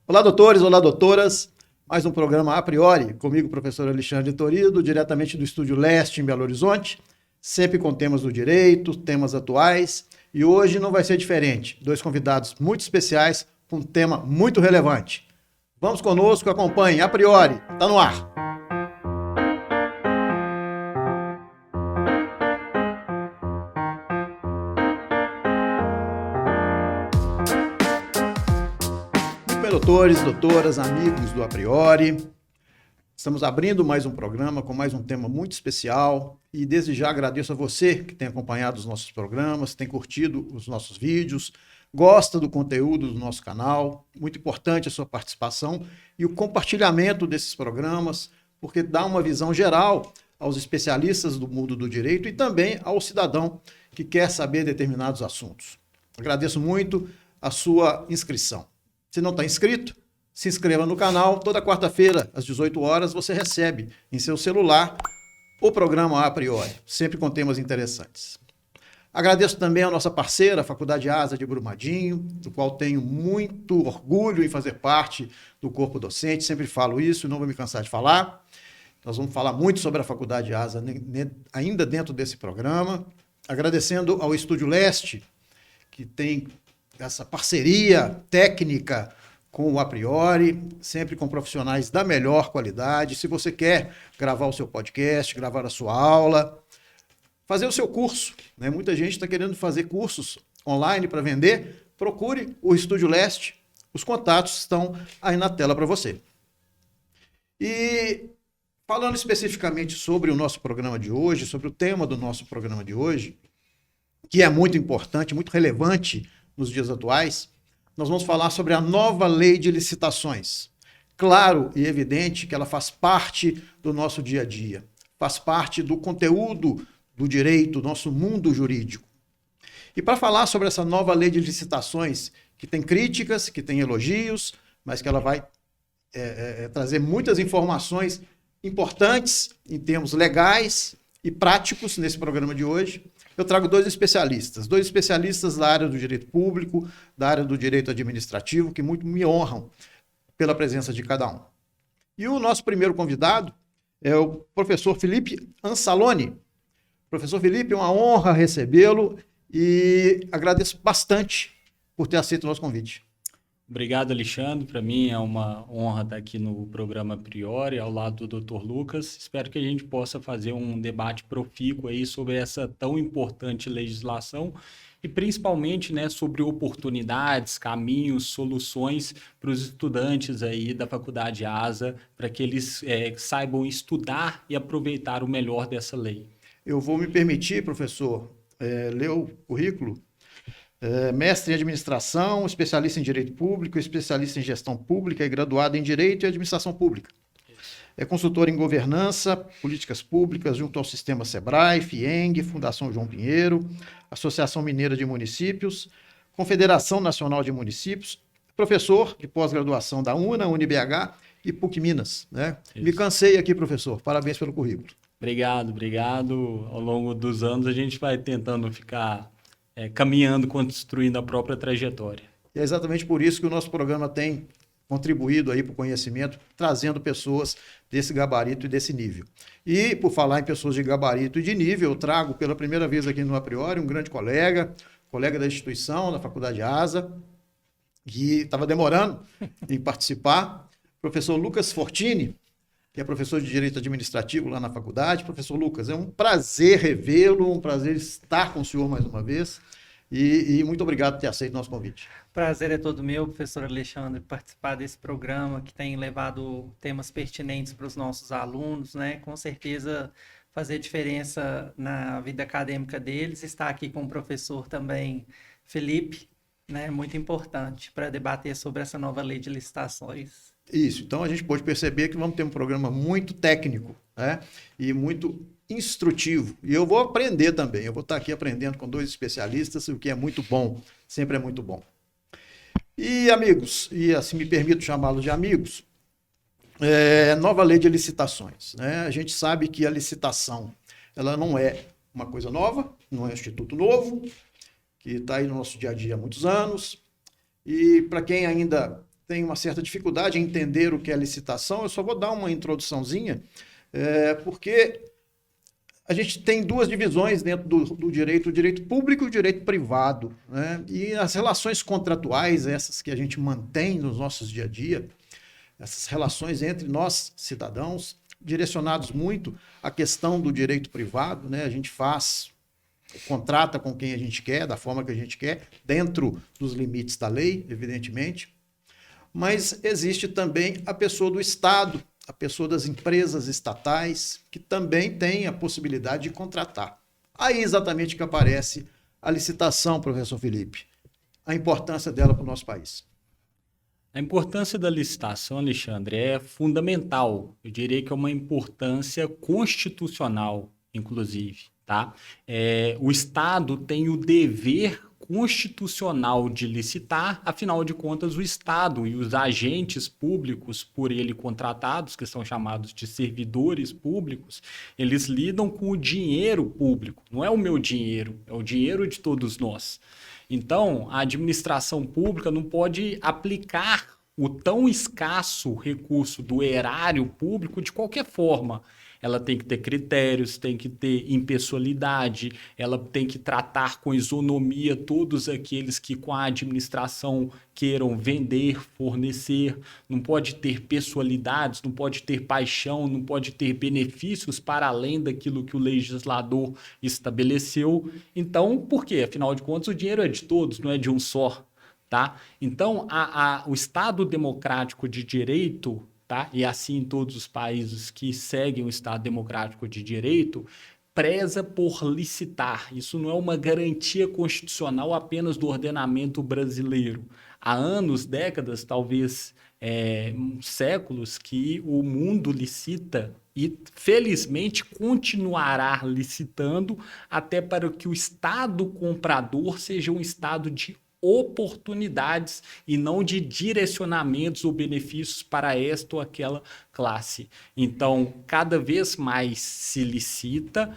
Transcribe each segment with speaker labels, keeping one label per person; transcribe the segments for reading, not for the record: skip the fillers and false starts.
Speaker 1: Olá, doutores, olá, doutoras. Mais um programa A Priori, comigo, professor Alexandre Torido, diretamente do Estúdio Leste, em Belo Horizonte, sempre com temas do direito, temas atuais, e hoje não vai ser diferente. Dois convidados muito especiais, com um tema muito relevante. Vamos conosco, acompanhem A Priori, está no ar. Doutores, doutoras, amigos do A Priori, estamos abrindo mais um programa com mais um tema muito especial e desde já agradeço a você que tem acompanhado os nossos programas, tem curtido os nossos vídeos, gosta do conteúdo do nosso canal, muito importante a sua participação e o compartilhamento desses programas, porque dá uma visão geral aos especialistas do mundo do direito e também ao cidadão que quer saber determinados assuntos. Agradeço muito a sua inscrição. Se não está inscrito, se inscreva no canal. Toda quarta-feira, às 18 horas, você recebe em seu celular o programa A Priori, sempre com temas interessantes. Agradeço também a nossa parceira, a Faculdade ASA de Brumadinho, do qual tenho muito orgulho em fazer parte do corpo docente, sempre falo isso, não vou me cansar de falar. Nós vamos falar muito sobre a Faculdade ASA ainda dentro desse programa. Agradecendo ao Estúdio Leste, que tem essa parceria técnica com o A Priori, sempre com profissionais da melhor qualidade. Se você quer gravar o seu podcast, gravar a sua aula, fazer o seu curso, né? Muita gente está querendo fazer cursos online para vender, procure o Estúdio Leste, os contatos estão aí na tela para você. E falando especificamente sobre o nosso programa de hoje, sobre o tema do nosso programa de hoje, que é muito importante, muito relevante nos dias atuais, nós vamos falar sobre a nova lei de licitações. Claro e evidente que ela faz parte do nosso dia a dia, faz parte do conteúdo do direito, do nosso mundo jurídico. E para falar sobre essa nova lei de licitações, que tem críticas, que tem elogios, mas que ela vai trazer muitas informações importantes em termos legais e práticos nesse programa de hoje, eu trago dois especialistas da área do direito público, da área do direito administrativo, que muito me honram pela presença de cada um. E o nosso primeiro convidado é o professor Felipe Ansaloni. Professor Felipe, é uma honra recebê-lo e agradeço bastante por ter aceito o nosso convite.
Speaker 2: Obrigado, Alexandre. Para mim é uma honra estar aqui no programa A Priori, ao lado do Dr. Lucas. Espero que a gente possa fazer um debate profícuo aí sobre essa tão importante legislação e principalmente, né, sobre oportunidades, caminhos, soluções para os estudantes aí da Faculdade ASA, para que eles saibam estudar e aproveitar o melhor dessa lei.
Speaker 1: Eu vou me permitir, professor, ler o currículo. Mestre em administração, especialista em direito público, especialista em gestão pública e graduado em direito e administração pública. É consultor em governança, políticas públicas junto ao sistema SEBRAE, FIENG, Fundação João Pinheiro, Associação Mineira de Municípios, Confederação Nacional de Municípios, professor de pós-graduação da UNA, UniBH e PUC Minas, né? Me cansei aqui, professor. Parabéns pelo currículo.
Speaker 2: Obrigado. Ao longo dos anos a gente vai tentando ficar caminhando, construindo a própria trajetória.
Speaker 1: E é exatamente por isso que o nosso programa tem contribuído aí para o conhecimento, trazendo pessoas desse gabarito e desse nível. E, por falar em pessoas de gabarito e de nível, eu trago pela primeira vez aqui no A Priori um grande colega da instituição, da Faculdade ASA, que estava demorando em participar, professor Lucas Fortini, que é professor de Direito Administrativo lá na faculdade. Professor Lucas, é um prazer revê-lo, um prazer estar com o senhor mais uma vez e muito obrigado por ter aceito o nosso convite.
Speaker 3: Prazer é todo meu, professor Alexandre, participar desse programa que tem levado temas pertinentes para os nossos alunos, né? Com certeza fazer diferença na vida acadêmica deles. Estar aqui com o professor também, Felipe, né? Muito importante para debater sobre essa nova lei de licitações.
Speaker 1: Isso, então a gente pode perceber que vamos ter um programa muito técnico, né? E muito instrutivo. E eu vou aprender também, eu vou estar aqui aprendendo com dois especialistas, o que é muito bom, sempre é muito bom. E amigos, e assim me permito chamá-los de amigos, nova lei de licitações, né? A gente sabe que a licitação, ela não é uma coisa nova, não é um instituto novo, que está aí no nosso dia a dia há muitos anos, e para quem ainda tem uma certa dificuldade em entender o que é licitação, eu só vou dar uma introduçãozinha, porque a gente tem duas divisões dentro do direito, o direito público e o direito privado, né? E as relações contratuais, essas que a gente mantém nos nossos dia a dia, essas relações entre nós, cidadãos, direcionados muito à questão do direito privado, né? A gente contrata com quem a gente quer, da forma que a gente quer, dentro dos limites da lei, evidentemente. Mas existe também a pessoa do Estado, a pessoa das empresas estatais, que também tem a possibilidade de contratar. Aí exatamente que aparece a licitação, professor Felipe, a importância dela para o nosso país.
Speaker 2: A importância da licitação, Alexandre, é fundamental. Eu diria que é uma importância constitucional, inclusive, tá? O Estado tem o dever constitucional de licitar, afinal de contas, o Estado e os agentes públicos por ele contratados, que são chamados de servidores públicos, eles lidam com o dinheiro público. Não é o meu dinheiro, é o dinheiro de todos nós. Então, a administração pública não pode aplicar o tão escasso recurso do erário público de qualquer forma. Ela tem que ter critérios, tem que ter impessoalidade, ela tem que tratar com isonomia todos aqueles que com a administração queiram vender, fornecer, não pode ter pessoalidades, não pode ter paixão, não pode ter benefícios para além daquilo que o legislador estabeleceu. Então, por quê? Afinal de contas, o dinheiro é de todos, não é de um só, tá? Então, o Estado democrático de direito, tá? E assim todos os países que seguem o Estado democrático de direito, preza por licitar. Isso não é uma garantia constitucional apenas do ordenamento brasileiro. Há anos, décadas, talvez séculos, que o mundo licita e, felizmente, continuará licitando até para que o Estado comprador seja um Estado de oportunidades e não de direcionamentos ou benefícios para esta ou aquela classe. Então, cada vez mais se licita.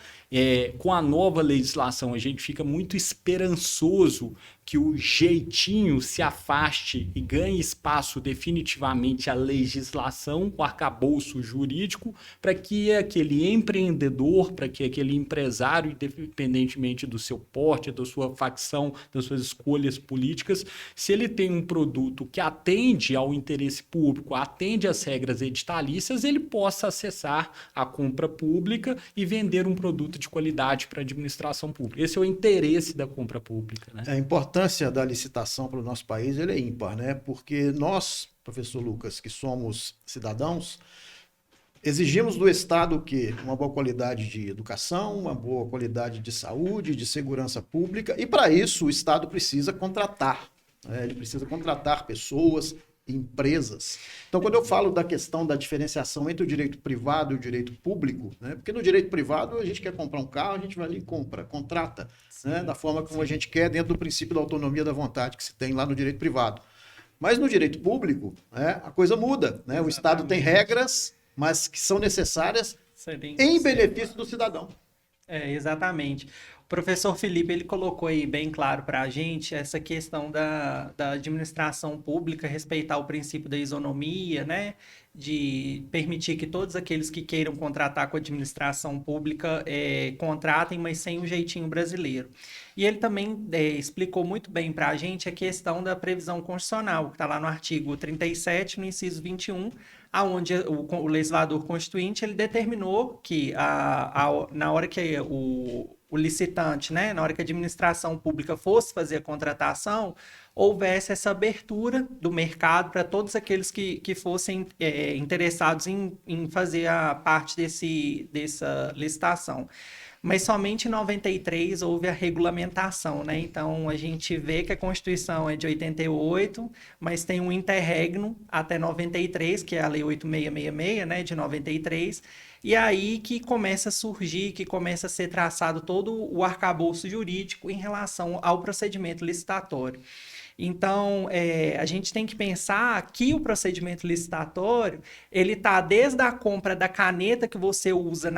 Speaker 2: Com a nova legislação, a gente fica muito esperançoso que o jeitinho se afaste e ganhe espaço definitivamente a legislação, o arcabouço jurídico, para que aquele empreendedor, para que aquele empresário, independentemente do seu porte, da sua facção, das suas escolhas políticas, se ele tem um produto que atende ao interesse público, atende às regras editalícias, ele possa acessar a compra pública e vender um produto de qualidade para a administração pública. Esse é o interesse da compra pública, né?
Speaker 1: A importância da licitação para o nosso país ele é ímpar, né? Porque nós, professor Lucas, que somos cidadãos, exigimos do Estado o quê? Uma boa qualidade de educação, uma boa qualidade de saúde, de segurança pública, e para isso o Estado precisa contratar, né? Ele precisa contratar pessoas, empresas. Então, quando eu falo da questão da diferenciação entre o direito privado e o direito público, né? Porque no direito privado a gente quer comprar um carro, a gente vai ali e compra, contrata, né? Da forma como a gente quer, dentro do princípio da autonomia da vontade que se tem lá no direito privado. Mas no direito público, né, a coisa muda, né? O Estado tem regras, mas que são necessárias em benefício do cidadão.
Speaker 3: Exatamente. O professor Felipe, ele colocou aí bem claro para a gente essa questão da administração pública, respeitar o princípio da isonomia, né? De permitir que todos aqueles que queiram contratar com a administração pública contratem, mas sem o jeitinho brasileiro. E ele também explicou muito bem para a gente a questão da previsão constitucional, que está lá no artigo 37, no inciso 21, aonde o legislador constituinte ele determinou que na hora que o licitante, né, na hora que a administração pública fosse fazer a contratação, houvesse essa abertura do mercado para todos aqueles que fossem interessados em fazer a parte dessa licitação. Mas somente em 93 houve a regulamentação, né? Então, a gente vê que a Constituição é de 88, mas tem um interregno até 93, que é a Lei 8666, né, de 93, e aí que começa a surgir, que começa a ser traçado todo o arcabouço jurídico em relação ao procedimento licitatório. Então, a gente tem que pensar que o procedimento licitatório, ele está desde a compra da caneta que você usa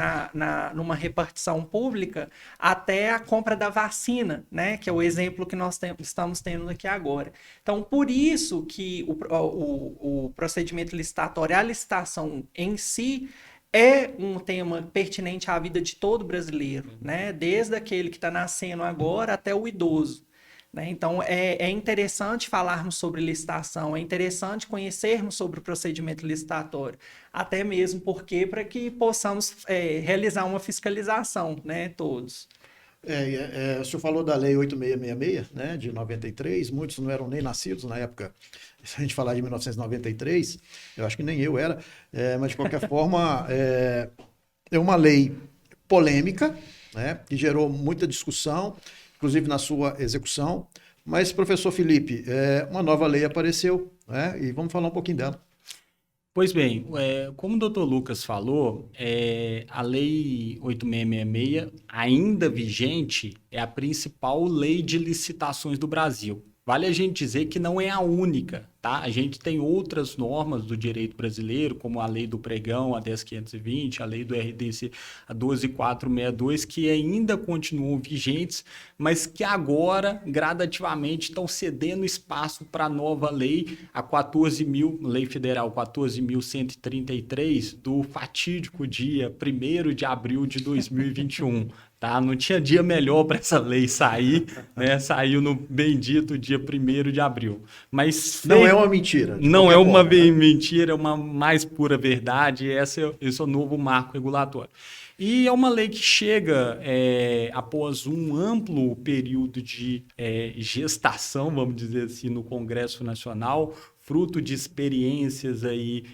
Speaker 3: numa repartição pública até a compra da vacina, né? Que é o exemplo que nós estamos tendo aqui agora. Então, por isso que o procedimento licitatório, a licitação em si, é um tema pertinente à vida de todo brasileiro, né? Desde aquele que está nascendo agora até o idoso. Né? Então, é interessante falarmos sobre licitação, é interessante conhecermos sobre o procedimento licitatório, até mesmo porque para que possamos realizar uma fiscalização, né, todos.
Speaker 1: O senhor falou da Lei 8666, né, de 93, muitos não eram nem nascidos na época, se a gente falar de 1993, eu acho que nem eu era, mas de qualquer forma é uma lei polêmica, né, que gerou muita discussão, inclusive na sua execução. Mas, professor Felipe, uma nova lei apareceu, né? E vamos falar um pouquinho dela.
Speaker 2: Pois bem, como o doutor Lucas falou, a Lei 8666, ainda vigente, é a principal lei de licitações do Brasil. Vale a gente dizer que não é a única, tá? A gente tem outras normas do direito brasileiro, como a Lei do Pregão, a 10.520, a Lei do RDC, a 12.462, que ainda continuam vigentes, mas que agora, gradativamente, estão cedendo espaço para a nova lei, a 14.000, Lei Federal 14.133, do fatídico dia 1º de abril de 2021. Tá? Não tinha dia melhor para essa lei sair, né? Saiu no bendito dia 1º de abril. Mas
Speaker 1: não é uma mentira.
Speaker 2: Não é uma mentira, é uma mais pura verdade. Esse é o novo marco regulatório. E é uma lei que chega após um amplo período de gestação, vamos dizer assim, no Congresso Nacional, fruto de experiências aí,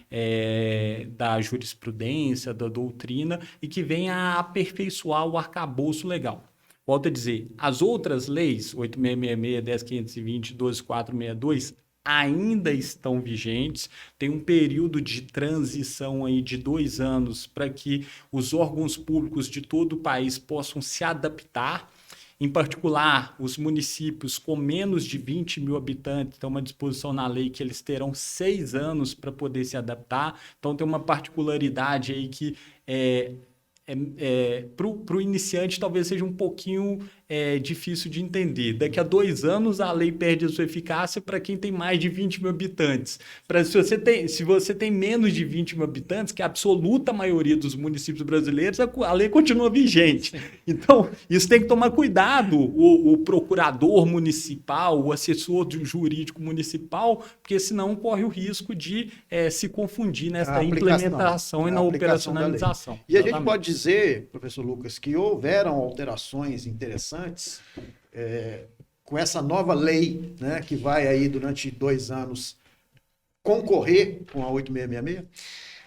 Speaker 2: da jurisprudência, da doutrina, e que vem a aperfeiçoar o arcabouço legal. Volto a dizer, as outras leis, 8666, 10.520, 12.462, ainda estão vigentes, tem um período de transição aí de 2 anos para que os órgãos públicos de todo o país possam se adaptar. Em particular, os municípios com menos de 20 mil habitantes, tem uma disposição na lei que eles terão 6 anos para poder se adaptar. Então, tem uma particularidade aí que para o iniciante talvez seja um pouquinho difícil de entender. Daqui a 2 anos a lei perde a sua eficácia para quem tem mais de 20 mil habitantes. Se você tem menos de 20 mil habitantes, que é a absoluta maioria dos municípios brasileiros, a lei continua vigente. Então, isso tem que tomar cuidado, o procurador municipal, o assessor jurídico municipal, porque senão corre o risco de se confundir nessa implementação e na operacionalização.
Speaker 1: E a gente pode dizer, professor Lucas, que houveram alterações interessantes com essa nova lei, né, que vai aí durante 2 anos concorrer com a 8666?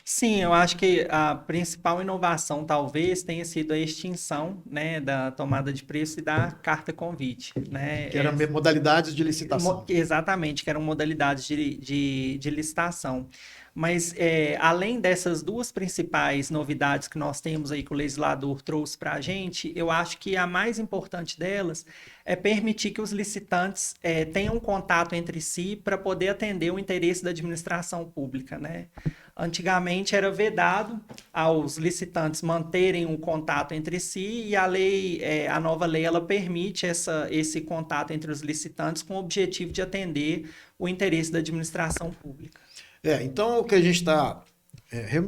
Speaker 3: Sim, eu acho que a principal inovação talvez tenha sido a extinção, né, da tomada de preço e da carta convite, né?
Speaker 1: Que eram modalidades de licitação.
Speaker 3: Exatamente, que eram modalidades de licitação. Mas, além dessas 2 principais novidades que nós temos aí que o legislador trouxe para a gente, eu acho que a mais importante delas é permitir que os licitantes tenham contato entre si para poder atender o interesse da administração pública, né? Antigamente era vedado aos licitantes manterem um contato entre si e a nova lei, ela permite esse contato entre os licitantes com o objetivo de atender o interesse da administração pública.
Speaker 1: Então, o que a gente está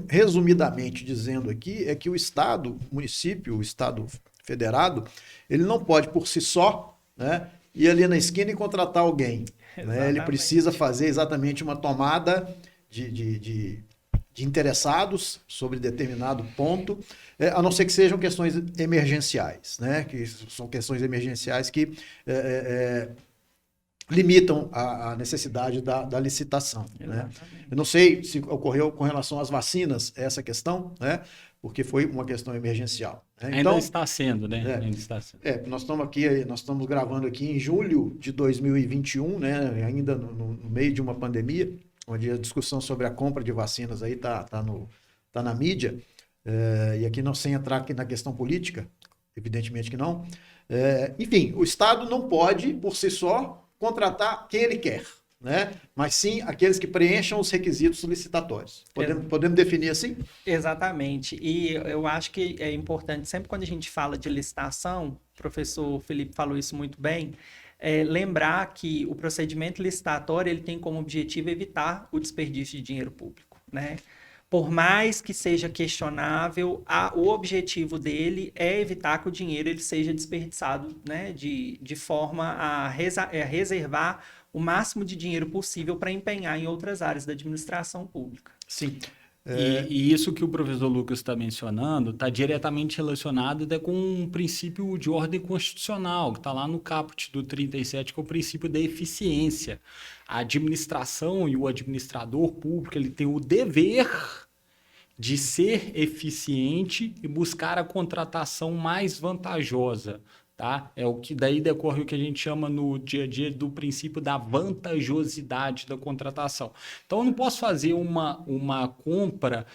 Speaker 1: resumidamente dizendo aqui é que o Estado, o município, o Estado federado, ele não pode por si só, né, ir ali na esquina e contratar alguém. Né? Ele precisa fazer exatamente uma tomada de interessados sobre determinado ponto, a não ser que sejam questões emergenciais, né? Que são questões emergenciais que limitam a necessidade da licitação. Né? Eu não sei se ocorreu com relação às vacinas essa questão, né? Porque foi uma questão emergencial. Né?
Speaker 2: Ainda está sendo, né? Ainda está sendo.
Speaker 1: Nós estamos gravando aqui em julho de 2021, né? Ainda no meio de uma pandemia, onde a discussão sobre a compra de vacinas aí tá na mídia, e aqui não sem entrar aqui na questão política, evidentemente que não. Enfim, o Estado não pode, por si só, contratar quem ele quer, né? Mas sim aqueles que preencham os requisitos licitatórios. Podemos definir assim?
Speaker 3: Exatamente. E eu acho que é importante, sempre quando a gente fala de licitação, o professor Felipe falou isso muito bem, lembrar que o procedimento licitatório ele tem como objetivo evitar o desperdício de dinheiro público, né? Por mais que seja questionável, o objetivo dele é evitar que o dinheiro ele seja desperdiçado, né? De forma a reservar o máximo de dinheiro possível para empenhar em outras áreas da administração pública.
Speaker 1: Sim.
Speaker 2: E isso que o professor Lucas está mencionando está diretamente relacionado até com um princípio de ordem constitucional, que está lá no caput do 37, que é o princípio da eficiência. A administração e o administrador público ele tem o dever de ser eficiente e buscar a contratação mais vantajosa. Tá? É o que daí decorre o que a gente chama no dia a dia do princípio da vantajosidade da contratação. Então, eu não posso fazer uma compra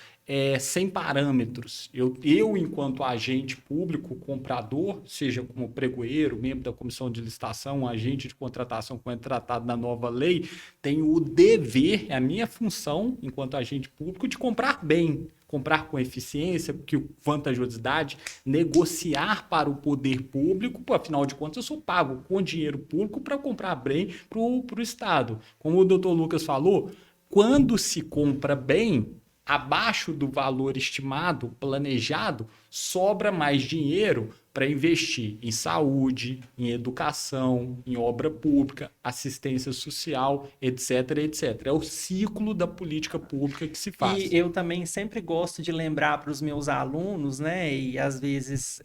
Speaker 2: sem parâmetros. Eu, enquanto agente público, comprador, seja como pregoeiro, membro da comissão de licitação, agente de contratação como é tratado na nova lei, tenho o dever, é a minha função, enquanto agente público, de comprar bem, comprar com eficiência, que vantajosidade, negociar para o poder público, afinal de contas eu sou pago com dinheiro público para comprar bem para o Estado. Como o doutor Lucas falou, quando se compra bem, abaixo do valor estimado, planejado, sobra mais dinheiro para investir em saúde, em educação, em obra pública, assistência social, etc, etc. É o ciclo da política pública que se faz.
Speaker 3: E eu também sempre gosto de lembrar para os meus alunos, né, e às vezes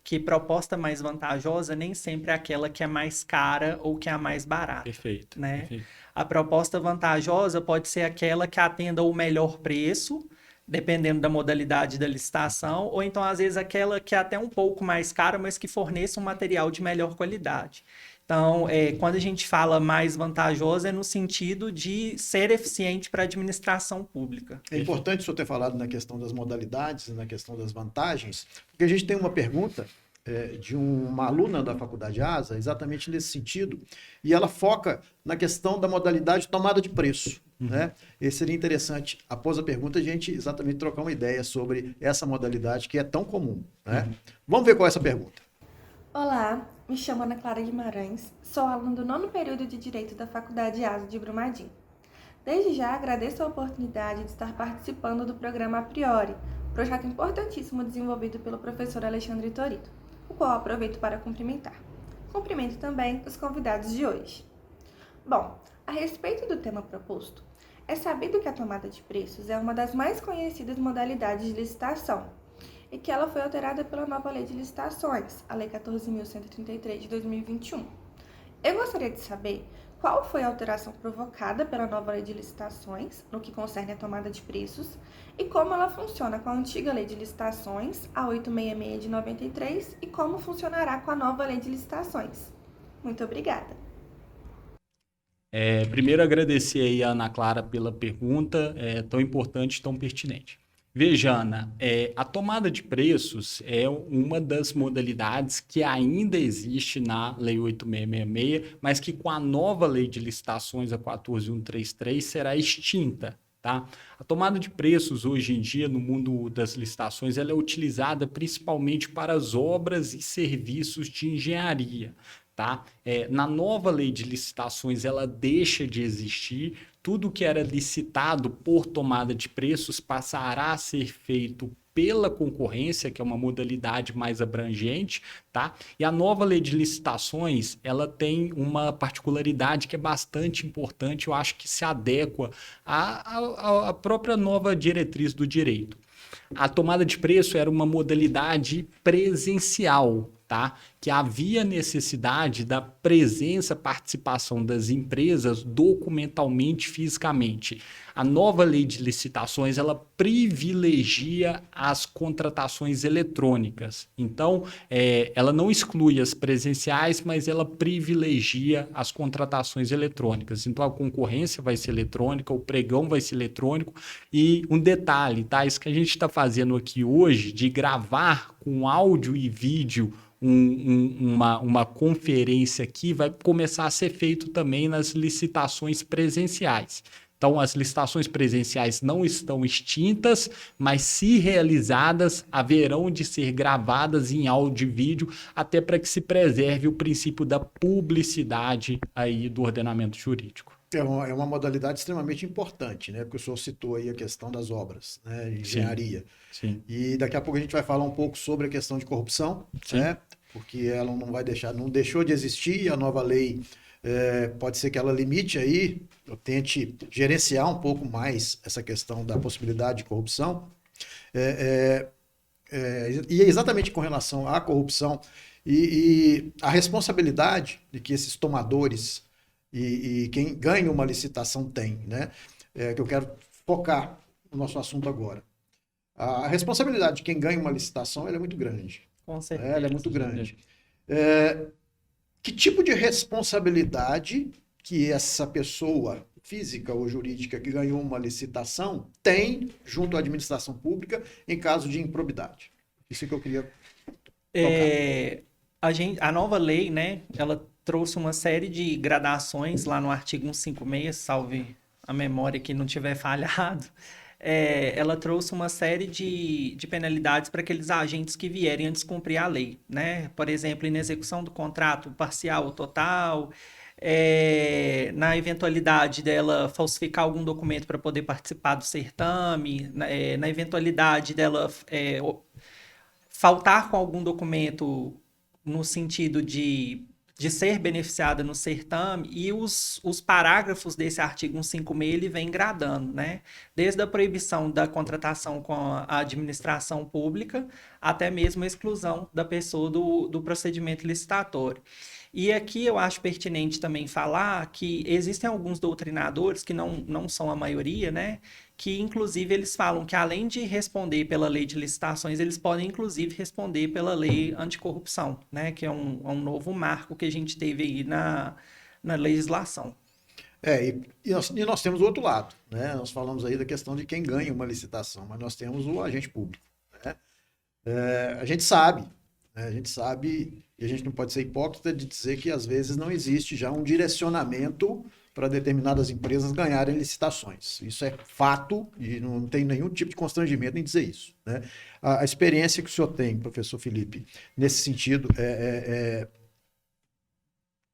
Speaker 3: que proposta mais vantajosa nem sempre é aquela que é mais cara ou que é a mais barata.
Speaker 2: Perfeito.
Speaker 3: Né?
Speaker 2: Perfeito.
Speaker 3: A proposta vantajosa pode ser aquela que atenda o melhor preço, dependendo da modalidade da licitação, ou então, às vezes, aquela que é até um pouco mais cara, mas que forneça um material de melhor qualidade. Então, quando a gente fala mais vantajosa, é no sentido de ser eficiente para a administração pública.
Speaker 1: É importante o senhor ter falado na questão das modalidades, na questão das vantagens, porque a gente tem uma pergunta de uma aluna da Faculdade ASA, exatamente nesse sentido, e ela foca na questão da modalidade de tomada de preço. Né? E seria interessante, após a pergunta, a gente exatamente trocar uma ideia sobre essa modalidade que é tão comum. Né? Vamos ver qual é essa pergunta.
Speaker 4: Olá, me chamo Ana Clara Guimarães, sou aluna do 9º período de Direito da Faculdade ASA de Brumadinho. Desde já agradeço a oportunidade de estar participando do programa A Priori, projeto importantíssimo desenvolvido pelo professor Alexandre Torito, o qual aproveito para cumprimentar. Cumprimento também os convidados de hoje. Bom, a respeito do tema proposto, é sabido que a tomada de preços é uma das mais conhecidas modalidades de licitação e que ela foi alterada pela nova Lei de Licitações, a Lei 14.133 de 2021. Eu gostaria de saber qual foi a alteração provocada pela nova Lei de Licitações no que concerne a tomada de preços e como ela funciona com a antiga Lei de Licitações, a 866 de 93, e como funcionará com a nova Lei de Licitações. Muito obrigada.
Speaker 2: Primeiro, agradecer aí a Ana Clara pela pergunta tão importante, tão pertinente. Veja, Ana, a tomada de preços é uma das modalidades que ainda existe na Lei 8.666, mas que com a nova Lei de Licitações, a 14.133, será extinta. Tá? A tomada de preços hoje em dia no mundo das licitações ela é utilizada principalmente para as obras e serviços de engenharia. Tá? Na nova Lei de Licitações ela deixa de existir, tudo que era licitado por tomada de preços passará a ser feito pela concorrência, que é uma modalidade mais abrangente, tá? E a nova Lei de Licitações, ela tem uma particularidade que é bastante importante, eu acho que se adequa à própria nova diretriz do direito. A tomada de preço era uma modalidade presencial, tá? Que havia necessidade da presença, participação das empresas documentalmente, fisicamente. A nova Lei de Licitações, ela privilegia as contratações eletrônicas. Então, ela não exclui as presenciais, mas ela privilegia as contratações eletrônicas. Então, a concorrência vai ser eletrônica, o pregão vai ser eletrônico. E um detalhe, tá? Isso que a gente está fazendo aqui hoje, de gravar com com áudio e vídeo, uma conferência aqui, vai começar a ser feito também nas licitações presenciais. Então, as licitações presenciais não estão extintas, mas se realizadas, haverão de ser gravadas em áudio e vídeo, até para que se preserve o princípio da publicidade aí do ordenamento jurídico.
Speaker 1: É uma modalidade extremamente importante, né? Porque o senhor citou aí a questão das obras, né? Engenharia.
Speaker 2: Sim.
Speaker 1: E daqui a pouco a gente vai falar um pouco sobre a questão de corrupção, né? Porque ela não deixou de existir, e a nova lei pode ser que ela limite aí, eu tente gerenciar um pouco mais essa questão da possibilidade de corrupção. E é exatamente com relação à corrupção e a responsabilidade de que esses tomadores e quem ganha uma licitação tem, né? Que eu quero focar no nosso assunto agora. A responsabilidade de quem ganha uma licitação ela é muito grande.
Speaker 3: Com certeza.
Speaker 1: Ela é muito grande. Que tipo de responsabilidade que essa pessoa física ou jurídica que ganhou uma licitação tem junto à administração pública em caso de improbidade? Isso que eu queria tocar.
Speaker 3: A nova lei, né, ela trouxe uma série de gradações lá no artigo 156, salve a memória que não tiver falhado. Ela trouxe uma série de penalidades para aqueles agentes que vierem a descumprir a lei, né? Por exemplo, inexecução do contrato parcial ou total, na eventualidade dela falsificar algum documento para poder participar do certame, na eventualidade dela faltar com algum documento no sentido de ser beneficiada no certame, e os parágrafos desse artigo 156, ele vem gradando, né? Desde a proibição da contratação com a administração pública, até mesmo a exclusão da pessoa do procedimento licitatório. E aqui eu acho pertinente também falar que existem alguns doutrinadores, que não são a maioria, né? Que inclusive eles falam que além de responder pela lei de licitações, eles podem inclusive responder pela lei anticorrupção, né? Que é um novo marco que a gente teve aí na legislação.
Speaker 1: E nós temos o outro lado, né? Nós falamos aí da questão de quem ganha uma licitação, mas nós temos o agente público, né? A gente sabe, e a gente não pode ser hipócrita de dizer que às vezes não existe já um direcionamento para determinadas empresas ganharem licitações. Isso é fato e não tem nenhum tipo de constrangimento em dizer isso, né? A experiência que o senhor tem, professor Felipe, nesse sentido,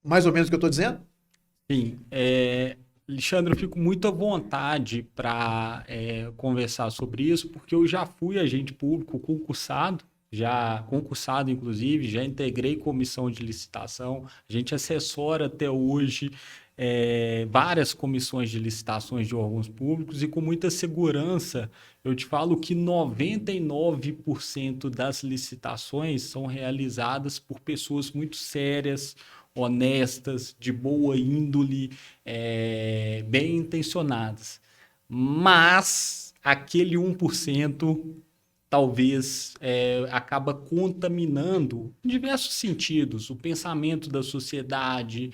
Speaker 1: mais ou menos o que eu estou dizendo?
Speaker 2: Sim. Alexandre, eu fico muito à vontade para conversar sobre isso, porque eu já fui agente público concursado, inclusive, já integrei comissão de licitação, a gente assessora até hoje várias comissões de licitações de órgãos públicos, e com muita segurança eu te falo que 99% das licitações são realizadas por pessoas muito sérias, honestas, de boa índole, bem intencionadas. Mas aquele 1% talvez acaba contaminando em diversos sentidos o pensamento da sociedade,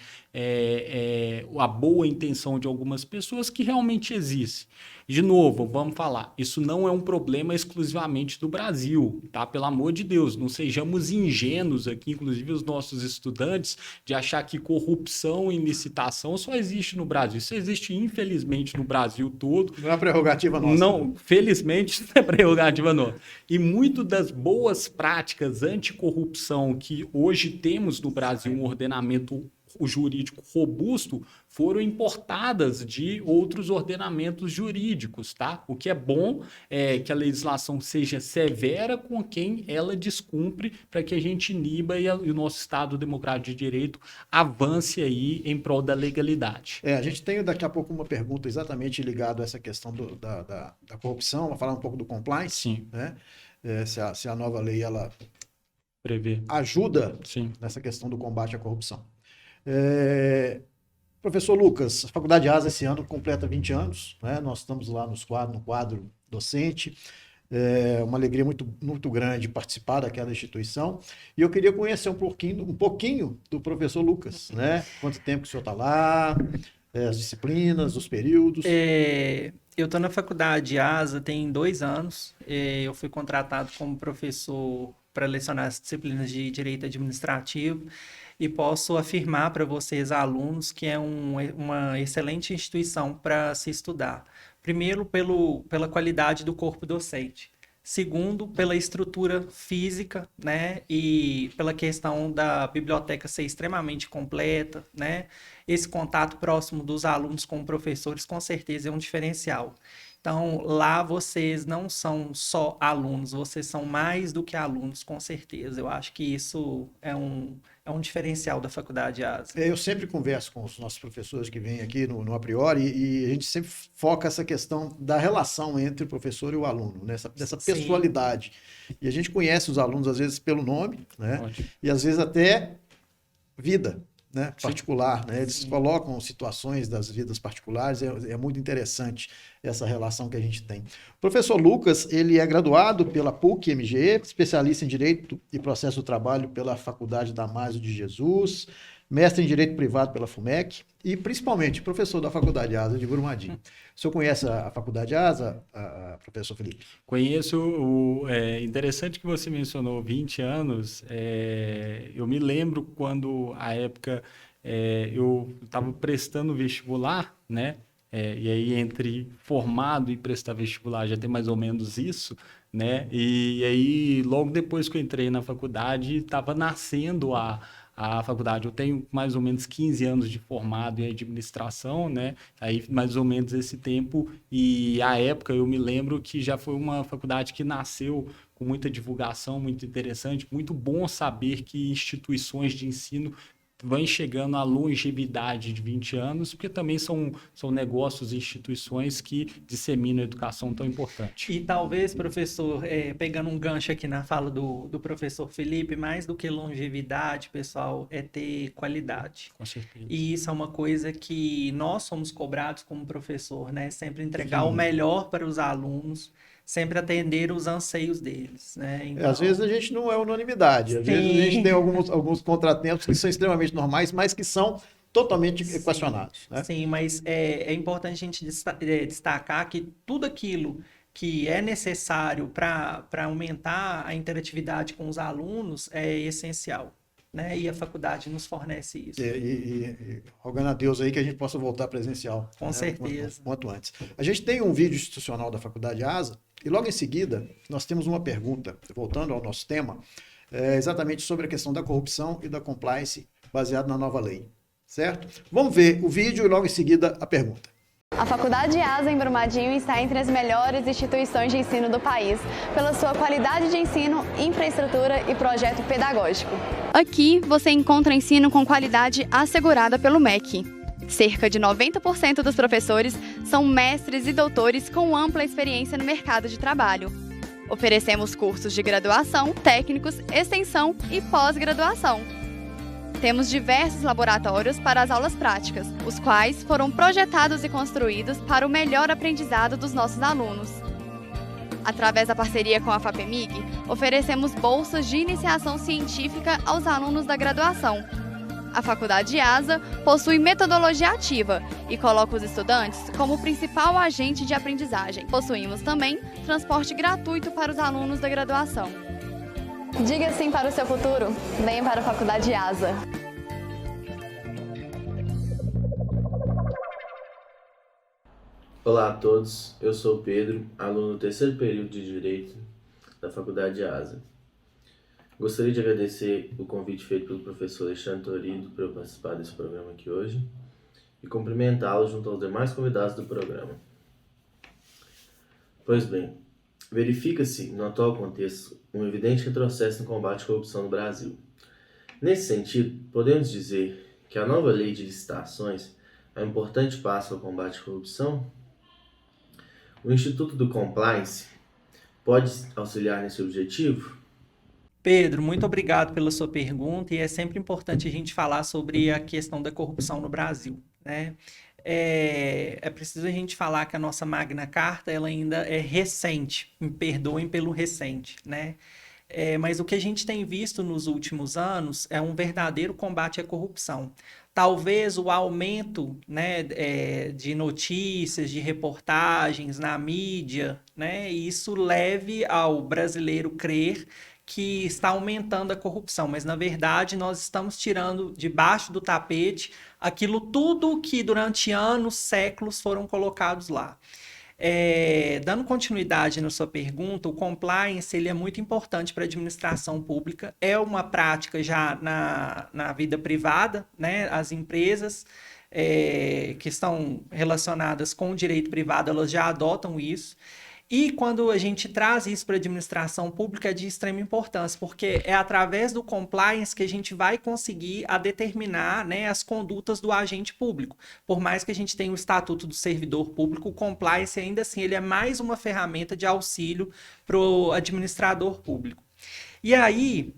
Speaker 2: a boa intenção de algumas pessoas que realmente existe. De novo, vamos falar, isso não é um problema exclusivamente do Brasil, tá? Pelo amor de Deus, não sejamos ingênuos aqui, inclusive os nossos estudantes, de achar que corrupção em licitação só existe no Brasil. Isso existe, infelizmente, no Brasil todo.
Speaker 1: Não é prerrogativa nossa.
Speaker 2: Não, felizmente, não é prerrogativa nossa. E muito das boas práticas anticorrupção que hoje temos no Brasil, um ordenamento jurídico robusto, foram importadas de outros ordenamentos jurídicos, tá? O que é bom é que a legislação seja severa com quem ela descumpre, para que a gente iniba e o nosso Estado democrático de direito avance aí em prol da legalidade.
Speaker 1: A gente tem daqui a pouco uma pergunta exatamente ligada a essa questão da corrupção, vamos falar um pouco do compliance.
Speaker 2: Sim.
Speaker 1: Né? Se a nova lei ela
Speaker 2: prevê,
Speaker 1: ajuda
Speaker 2: sim,
Speaker 1: nessa questão do combate à corrupção. Professor Lucas, a Faculdade ASA esse ano completa 20 anos, né? Nós estamos lá no quadro docente, uma alegria muito, muito grande participar daquela instituição, e eu queria conhecer um pouquinho do professor Lucas, né? Quanto tempo que o senhor está lá, as disciplinas, os períodos.
Speaker 3: Eu estou na Faculdade ASA tem 2 anos, eu fui contratado como professor para lecionar as disciplinas de Direito Administrativo e posso afirmar para vocês, alunos, que é uma excelente instituição para se estudar. Primeiro, pela qualidade do corpo docente. Segundo, pela estrutura física, né? E pela questão da biblioteca ser extremamente completa, né? Esse contato próximo dos alunos com professores, com certeza, é um diferencial. Então, lá vocês não são só alunos, vocês são mais do que alunos, com certeza. Eu acho que isso é um diferencial da Faculdade ASA.
Speaker 1: Eu sempre converso com os nossos professores que vêm aqui no A Priori e a gente sempre foca essa questão da relação entre o professor e o aluno, né? Dessa pessoalidade. E a gente conhece os alunos, às vezes, pelo nome, né?
Speaker 2: Ótimo.
Speaker 1: E às vezes até vida, né?
Speaker 2: Sim.
Speaker 1: Particular, né? Eles colocam situações das vidas particulares, é muito interessante essa relação que a gente tem. O professor Lucas, ele é graduado pela PUC-MG, especialista em Direito e Processo do Trabalho pela Faculdade Damásio de Jesus, mestre em Direito Privado pela FUMEC e, principalmente, professor da Faculdade ASA de Brumadinho. O senhor conhece a Faculdade ASA, professor Felipe?
Speaker 2: Conheço. É interessante que você mencionou 20 anos. Eu me lembro quando, à época, eu estava prestando vestibular, né? E aí, entre formado e prestar vestibular, já tem mais ou menos isso, né? E aí, logo depois que eu entrei na faculdade, estava nascendo a faculdade. Eu tenho mais ou menos 15 anos de formado em administração, né? Aí, mais ou menos esse tempo. E, à época, eu me lembro que já foi uma faculdade que nasceu com muita divulgação, muito interessante. Muito bom saber que instituições de ensino vão chegando à longevidade de 20 anos, porque também são negócios e instituições que disseminam a educação tão importante.
Speaker 3: E talvez, professor, pegando um gancho aqui na fala do professor Felipe, mais do que longevidade, pessoal, é ter qualidade.
Speaker 2: Com certeza.
Speaker 3: E isso é uma coisa que nós somos cobrados como professor, né? Sempre entregar o melhor para os alunos, sempre atender os anseios deles, né? Então...
Speaker 1: Às vezes a gente não é unanimidade, às vezes a gente tem alguns contratempos que são extremamente normais, mas que são totalmente equacionados, né?
Speaker 3: Sim, mas é importante a gente destacar que tudo aquilo que é necessário para aumentar a interatividade com os alunos é essencial, né? E a faculdade nos fornece isso.
Speaker 1: E rogando a Deus aí que a gente possa voltar presencial.
Speaker 3: Com certeza.
Speaker 1: Quanto antes. A gente tem um vídeo institucional da Faculdade ASA e logo em seguida nós temos uma pergunta, voltando ao nosso tema, exatamente sobre a questão da corrupção e da compliance baseado na nova lei, certo? Vamos ver o vídeo e logo em seguida a pergunta.
Speaker 5: A Faculdade ASA em Brumadinho está entre as melhores instituições de ensino do país, pela sua qualidade de ensino, infraestrutura e projeto pedagógico. Aqui você encontra ensino com qualidade assegurada pelo MEC. Cerca de 90% dos professores são mestres e doutores com ampla experiência no mercado de trabalho. Oferecemos cursos de graduação, técnicos, extensão e pós-graduação. Temos diversos laboratórios para as aulas práticas, os quais foram projetados e construídos para o melhor aprendizado dos nossos alunos. Através da parceria com a FAPEMIG, oferecemos bolsas de iniciação científica aos alunos da graduação. A Faculdade ASA possui metodologia ativa e coloca os estudantes como principal agente de aprendizagem. Possuímos também transporte gratuito para os alunos da graduação. Diga sim para o seu futuro, venha para a Faculdade ASA.
Speaker 6: Olá a todos, eu sou o Pedro, aluno do 3º período de Direito da Faculdade ASA. Gostaria de agradecer o convite feito pelo professor Alexandre Torido para eu participar desse programa aqui hoje e cumprimentá-lo junto aos demais convidados do programa. Pois bem, verifica-se, no atual contexto, um evidente retrocesso no combate à corrupção no Brasil. Nesse sentido, podemos dizer que a nova lei de licitações é um importante passo ao combate à corrupção? O Instituto do Compliance pode auxiliar nesse objetivo?
Speaker 3: Pedro, muito obrigado pela sua pergunta e é sempre importante a gente falar sobre a questão da corrupção no Brasil, né? É preciso a gente falar que a nossa Magna Carta ela ainda é recente, me perdoem pelo recente, né? Mas o que a gente tem visto nos últimos anos é um verdadeiro combate à corrupção. Talvez o aumento, né, de notícias, de reportagens na mídia, né, isso leve ao brasileiro crer que está aumentando a corrupção, mas na verdade nós estamos tirando debaixo do tapete aquilo tudo que durante anos, séculos foram colocados lá. Dando continuidade na sua pergunta, o compliance ele é muito importante para a administração pública, é uma prática já na vida privada, né? As empresas que estão relacionadas com o direito privado, elas já adotam isso. E quando a gente traz isso para a administração pública é de extrema importância, porque é através do compliance que a gente vai conseguir determinar, né, as condutas do agente público. Por mais que a gente tenha o Estatuto do Servidor Público, o compliance ainda assim ele é mais uma ferramenta de auxílio para o administrador público. E aí,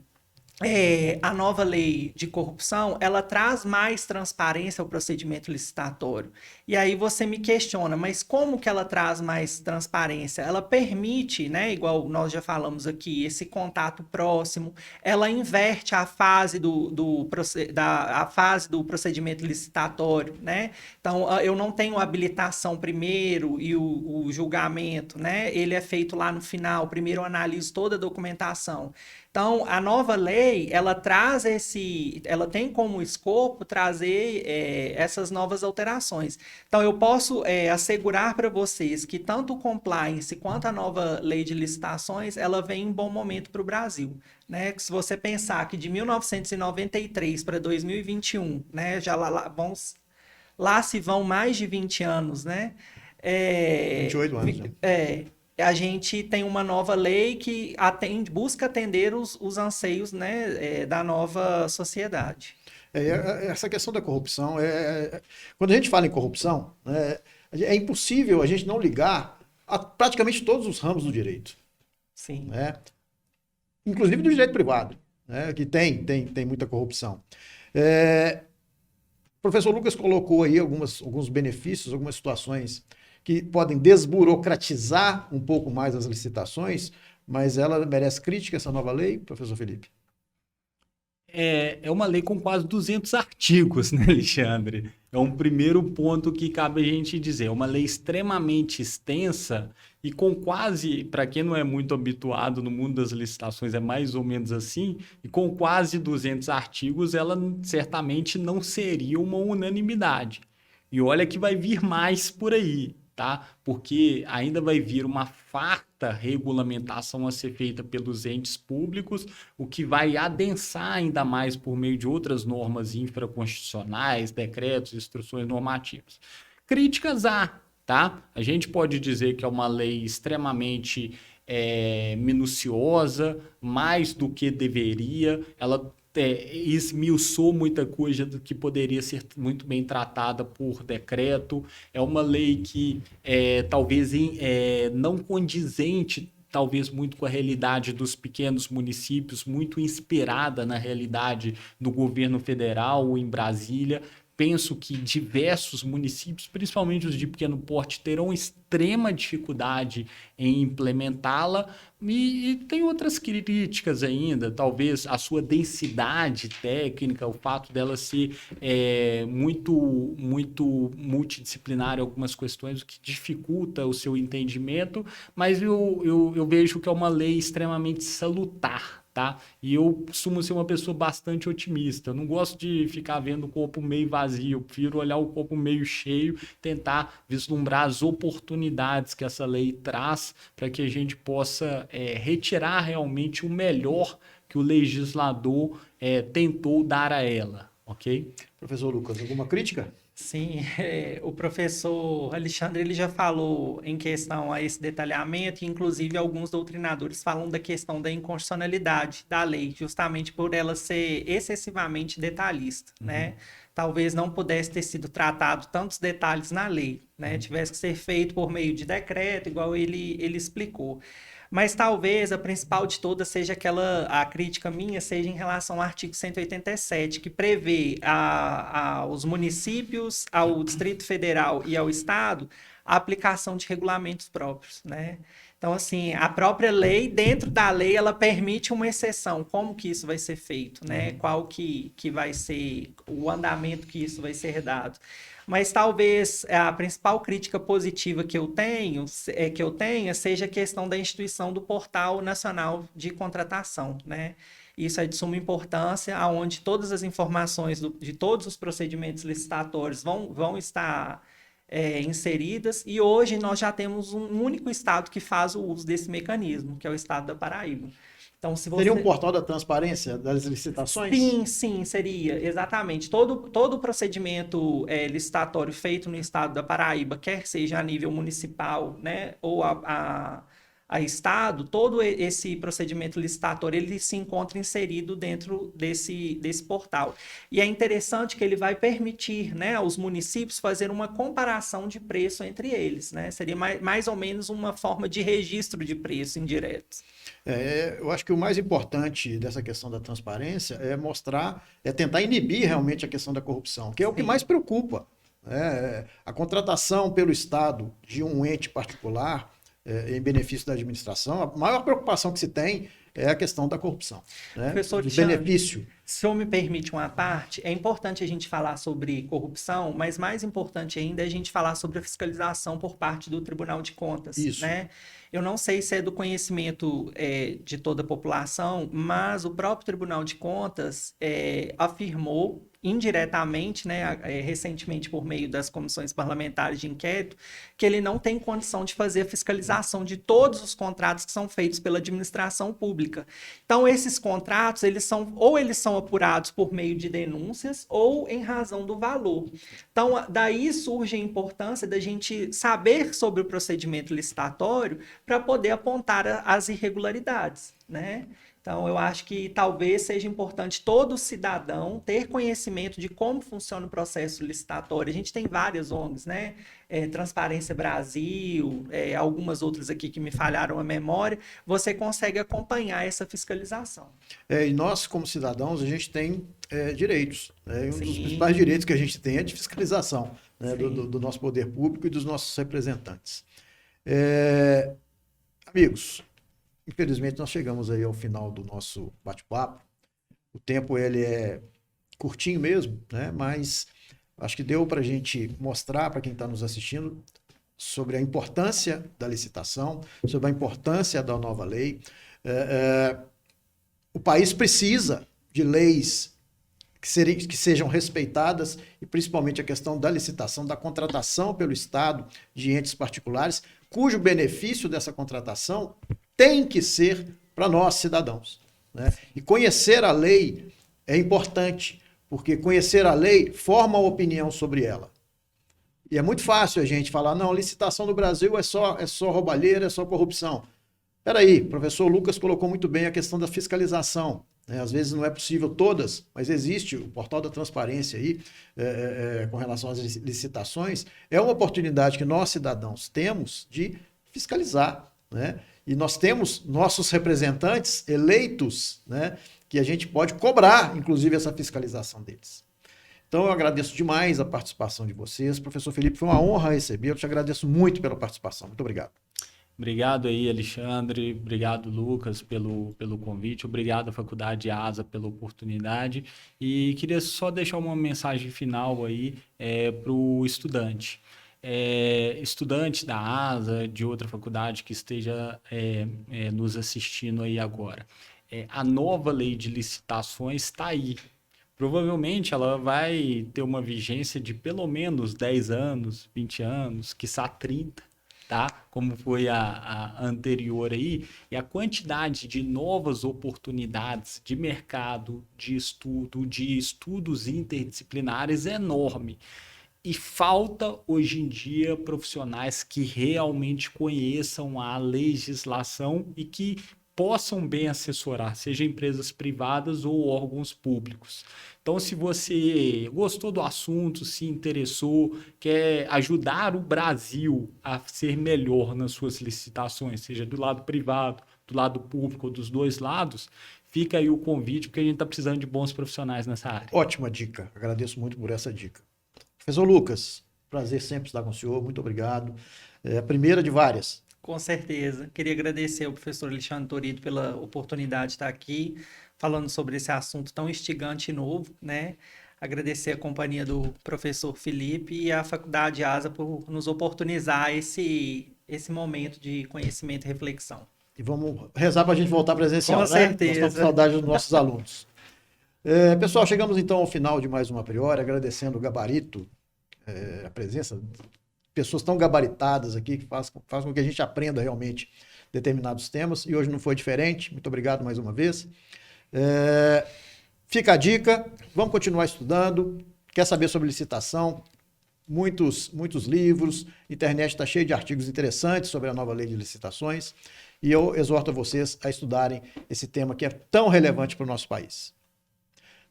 Speaker 3: a nova lei de corrupção, ela traz mais transparência ao procedimento licitatório. E aí você me questiona, mas como que ela traz mais transparência? Ela permite, né, igual nós já falamos aqui, esse contato próximo, ela inverte a fase a fase do procedimento licitatório, né? Então, eu não tenho habilitação primeiro e o julgamento, né? Ele é feito lá no final, primeiro eu analiso toda a documentação. Então, a nova lei, ela tem como escopo trazer essas novas alterações. Então, eu posso assegurar para vocês que tanto o compliance quanto a nova lei de licitações, ela vem em bom momento para o Brasil. Né? Se você pensar que de 1993 para 2021, né, já lá se vão mais de 20 anos, né?
Speaker 1: 28 anos. Né?
Speaker 3: A gente tem uma nova lei que busca atender os anseios, né, da nova sociedade.
Speaker 1: Essa questão da corrupção, quando a gente fala em corrupção, é impossível a gente não ligar a praticamente todos os ramos do direito.
Speaker 3: Sim.
Speaker 1: Né? Inclusive do direito privado, né, que tem muita corrupção. O professor Lucas colocou aí alguns benefícios, algumas situações que podem desburocratizar um pouco mais as licitações, mas ela merece crítica, essa nova lei, professor Felipe?
Speaker 2: É uma lei com quase 200 artigos, né, Alexandre? É um primeiro ponto que cabe a gente dizer. É uma lei extremamente extensa e com quase, para quem não é muito habituado no mundo das licitações, é mais ou menos assim, e com quase 200 artigos, ela certamente não seria uma unanimidade. E olha que vai vir mais por aí. Tá? Porque ainda vai vir uma farta regulamentação a ser feita pelos entes públicos, o que vai adensar ainda mais por meio de outras normas infraconstitucionais, decretos, instruções normativas. Críticas há, tá? A gente pode dizer que é uma lei extremamente minuciosa, mais do que deveria, ela esmiuçou muita coisa do que poderia ser muito bem tratada por decreto. É uma lei que talvez não condizente, talvez muito com a realidade dos pequenos municípios, muito inspirada na realidade do governo federal em Brasília. Penso que diversos municípios, principalmente os de pequeno porte, terão extrema dificuldade em implementá-la e tem outras críticas ainda, talvez a sua densidade técnica, o fato dela ser muito multidisciplinar em algumas questões, o que dificulta o seu entendimento, mas eu vejo que é uma lei extremamente salutar. Tá? E eu costumo ser uma pessoa bastante otimista. Eu não gosto de ficar vendo o copo meio vazio. Eu prefiro olhar o copo meio cheio, tentar vislumbrar as oportunidades que essa lei traz para que a gente possa retirar realmente o melhor que o legislador tentou dar a ela. Ok?
Speaker 1: Professor Lucas, alguma crítica?
Speaker 3: Sim, o professor Alexandre ele já falou em questão a esse detalhamento, e inclusive alguns doutrinadores falam da questão da inconstitucionalidade da lei, justamente por ela ser excessivamente detalhista, né? Talvez não pudesse ter sido tratado tantos detalhes na lei, né? Tivesse que ser feito por meio de decreto, igual ele explicou. Mas talvez a principal de todas seja a crítica minha seja em relação ao artigo 187, que prevê aos municípios, ao Distrito Federal e ao Estado a aplicação de regulamentos próprios, né? Então, assim, a própria lei, dentro da lei, ela permite uma exceção. Como que isso vai ser feito, né? Qual que vai ser o andamento que isso vai ser dado. Mas talvez a principal crítica positiva que eu tenha seja a questão da instituição do Portal Nacional de Contratação, né? Isso é de suma importância, onde todas as informações de todos os procedimentos licitatórios vão estar inseridas, e hoje nós já temos um único estado que faz o uso desse mecanismo, que é o estado da Paraíba. Então, se você...
Speaker 1: Seria um portal da transparência das licitações?
Speaker 3: Sim, seria, exatamente. Todo procedimento licitatório feito no estado da Paraíba, quer seja a nível municipal, né, ou a estado, todo esse procedimento licitatório, ele se encontra inserido dentro desse portal. E é interessante que ele vai permitir, né, aos municípios fazer uma comparação de preço entre eles, né? Seria mais ou menos uma forma de registro de preço indireto.
Speaker 1: Eu acho que o mais importante dessa questão da transparência é mostrar, tentar inibir realmente a questão da corrupção, que é o que mais preocupa. A contratação pelo Estado de um ente particular em benefício da administração, a maior preocupação que se tem é a questão da corrupção, né?
Speaker 3: Professor
Speaker 1: Do
Speaker 3: Alexandre,
Speaker 1: benefício.
Speaker 3: se o senhor me permite uma parte, é importante a gente falar sobre corrupção, mas mais importante ainda é a gente falar sobre a fiscalização por parte do Tribunal de Contas.
Speaker 1: Isso.
Speaker 3: Né? Eu não sei se é do conhecimento de toda a população, mas o próprio Tribunal de Contas afirmou indiretamente, né, recentemente por meio das comissões parlamentares de inquérito, que ele não tem condição de fazer a fiscalização de todos os contratos que são feitos pela administração pública. Então, esses contratos, eles são apurados por meio de denúncias ou em razão do valor. Então, daí surge a importância da gente saber sobre o procedimento licitatório para poder apontar as irregularidades, né? Então, eu acho que talvez seja importante todo cidadão ter conhecimento de como funciona o processo licitatório. A gente tem várias ONGs, né? Transparência Brasil, algumas outras aqui que me falharam a memória. Você consegue acompanhar essa fiscalização.
Speaker 1: E nós, como cidadãos, a gente tem direitos. Né? Um dos
Speaker 3: Sim.
Speaker 1: principais direitos que a gente tem é de fiscalização, né? do nosso poder público e dos nossos representantes. Amigos, infelizmente, nós chegamos aí ao final do nosso bate-papo. O tempo ele é curtinho mesmo, né? Mas acho que deu para a gente mostrar para quem está nos assistindo sobre a importância da licitação, sobre a importância da nova lei. O país precisa de leis que sejam respeitadas, e principalmente a questão da licitação, da contratação pelo Estado de entes particulares, cujo benefício dessa contratação tem que ser para nós, cidadãos. Né? E conhecer a lei é importante, porque conhecer a lei forma uma opinião sobre ela. E é muito fácil a gente falar, não, licitação no Brasil é só roubalheira, é só corrupção. Espera aí, o professor Lucas colocou muito bem a questão da fiscalização. Né? Às vezes não é possível todas, mas existe o portal da transparência aí, com relação às licitações. É uma oportunidade que nós, cidadãos, temos de fiscalizar, né? E nós temos nossos representantes eleitos, né, que a gente pode cobrar, inclusive, essa fiscalização deles. Então, eu agradeço demais a participação de vocês. Professor Felipe, foi uma honra receber. Eu te agradeço muito pela participação. Muito obrigado.
Speaker 2: Obrigado aí, Alexandre. Obrigado, Lucas, pelo convite. Obrigado à Faculdade ASA pela oportunidade. E queria só deixar uma mensagem final aí para o estudante. Estudante da ASA, de outra faculdade que esteja nos assistindo aí agora. A nova lei de licitações está aí. Provavelmente ela vai ter uma vigência de pelo menos 10 anos, 20 anos, quiçá 30, tá? Como foi a anterior aí. E a quantidade de novas oportunidades de mercado, de estudos interdisciplinares é enorme. E falta, hoje em dia, profissionais que realmente conheçam a legislação e que possam bem assessorar, seja empresas privadas ou órgãos públicos. Então, se você gostou do assunto, se interessou, quer ajudar o Brasil a ser melhor nas suas licitações, seja do lado privado, do lado público ou dos dois lados, fica aí o convite, porque a gente está precisando de bons profissionais nessa área.
Speaker 1: Ótima dica. Agradeço muito por essa dica. Professor Lucas, Prazer sempre estar com o senhor. Muito obrigado. É a primeira de várias.
Speaker 3: Com certeza. Queria agradecer ao professor Alexandre Torido pela oportunidade de estar aqui falando sobre esse assunto tão instigante e novo, né? Agradecer a companhia do professor Felipe e a Faculdade ASA por nos oportunizar esse momento de conhecimento e reflexão.
Speaker 1: E vamos rezar para a gente voltar presencial,
Speaker 3: Com
Speaker 1: né?
Speaker 3: certeza.
Speaker 1: Nós estamos com saudade dos nossos alunos. Pessoal, chegamos então ao final de mais uma A Priori, agradecendo o gabarito, a presença de pessoas tão gabaritadas aqui, que faz com que a gente aprenda realmente determinados temas, e hoje não foi diferente. Muito obrigado mais uma vez. Fica a dica, vamos continuar estudando. Quer saber sobre licitação? Muitos livros, a internet está cheia de artigos interessantes sobre a nova lei de licitações, e eu exorto a vocês a estudarem esse tema que é tão relevante para o nosso país.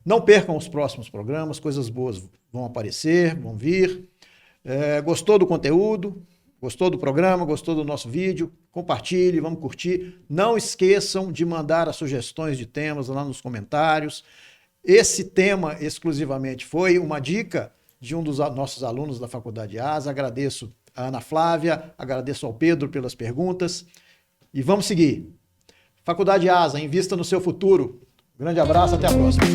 Speaker 1: Não percam os próximos programas, coisas boas vão aparecer, vão vir. Gostou do conteúdo? Gostou do programa? Gostou do nosso vídeo? Compartilhe, vamos curtir. Não esqueçam de mandar as sugestões de temas lá nos comentários. Esse tema exclusivamente foi uma dica de um dos nossos alunos da Faculdade ASA. Agradeço a Ana Flávia, agradeço ao Pedro pelas perguntas. E vamos seguir. Faculdade ASA, invista no seu futuro. Grande abraço, até a próxima.